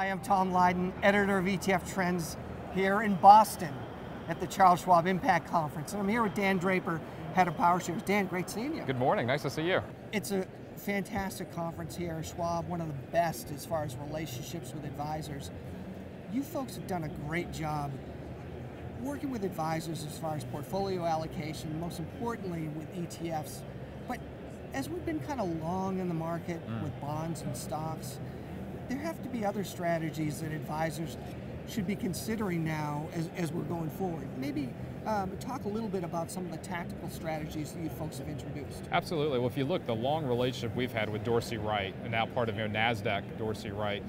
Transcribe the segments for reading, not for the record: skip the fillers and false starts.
Hi, I'm Tom Lydon, editor of ETF Trends here in Boston at the Charles Schwab Impact Conference. And I'm here with Dan Draper, head of Powershares. Dan, great seeing you. Good morning, nice to see you. It's a fantastic conference here. Schwab, one of the best as far as relationships with advisors. You folks have done a great job working with advisors as far as portfolio allocation, most importantly with ETFs. But as we've been kind of long in the market with bonds and stocks, there have to be other strategies that advisors should be considering now as we're going forward. Maybe talk a little bit about some of the tactical strategies that you folks have introduced. Absolutely. Well, if you look, the long relationship we've had with Dorsey Wright, and now part of NASDAQ Dorsey Wright,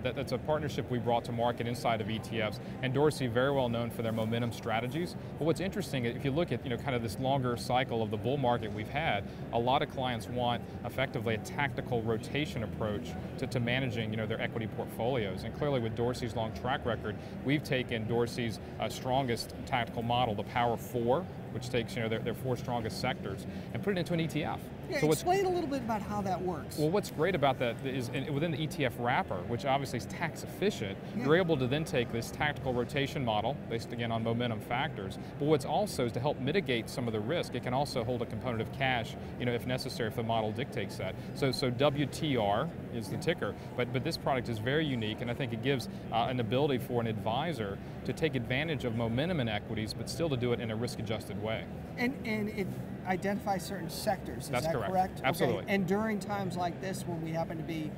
that's a partnership we brought to market inside of ETFs, and Dorsey very well known for their momentum strategies. But what's interesting, if you look at kind of this longer cycle of the bull market we've had, a lot of clients want effectively a tactical rotation approach to managing their equity portfolios. And clearly with Dorsey's long track record, we've taken Dorsey's strongest tactical model, the Power 4, which takes their four strongest sectors, and put it into an ETF. Yeah, so explain a little bit about how that works. Well, what's great about that is within the ETF wrapper, which obviously is tax efficient, you're able to then take this tactical rotation model, based again on momentum factors, but what's also is to help mitigate some of the risk, it can also hold a component of cash, if necessary, if the model dictates that. So WTR is the ticker, but this product is very unique, and I think it gives an ability for an advisor to take advantage of momentum in equities, but still to do it in a risk-adjusted way. And it identifies certain sectors, is That's that correct? Absolutely. Okay. And during times like this, when we happen to be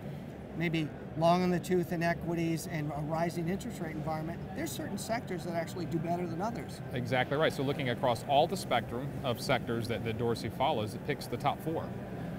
maybe long in the tooth in equities and a rising interest rate environment, there's certain sectors that actually do better than others. Exactly right. So looking across all the spectrum of sectors that Dorsey follows, it picks the top four,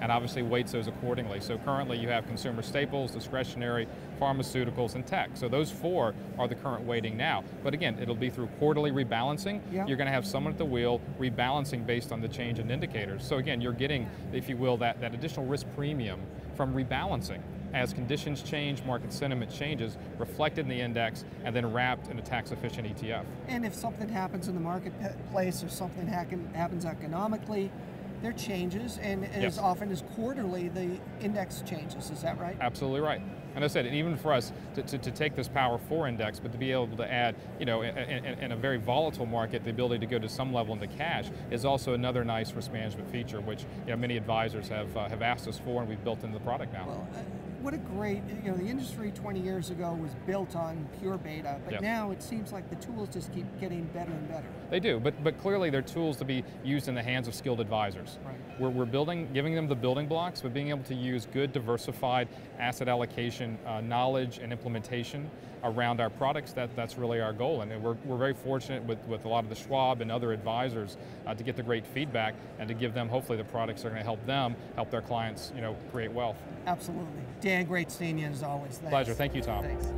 and obviously weights those accordingly. So currently you have consumer staples, discretionary, pharmaceuticals, and tech. So those four are the current weighting now. But again, it'll be through quarterly rebalancing. Yep. You're going to have someone at the wheel rebalancing based on the change in indicators. So again, you're getting, if you will, that additional risk premium from rebalancing as conditions change, market sentiment changes, reflected in the index, and then wrapped in a tax-efficient ETF. And if something happens in the marketplace or something happens economically, there are changes, and as often as quarterly, the index changes. Is that right? Absolutely right. And I said, even for us to take this Power 4 index, but to be able to add, in a very volatile market, the ability to go to some level into cash is also another nice risk management feature, which many advisors have asked us for, and we've built into the product now. Well, what a great, the industry 20 years ago was built on pure beta, but now it seems like the tools just keep getting better and better. They do, but clearly they're tools to be used in the hands of skilled advisors. Right. We're giving them the building blocks, but being able to use good diversified asset allocation knowledge and implementation around our products, that's really our goal. And we're very fortunate with a lot of the Schwab and other advisors to get the great feedback and to give them hopefully the products that are going to help them help their clients create wealth. Absolutely. Dan, great seeing you as always. Thanks. Pleasure, thank you, Tom. Thanks.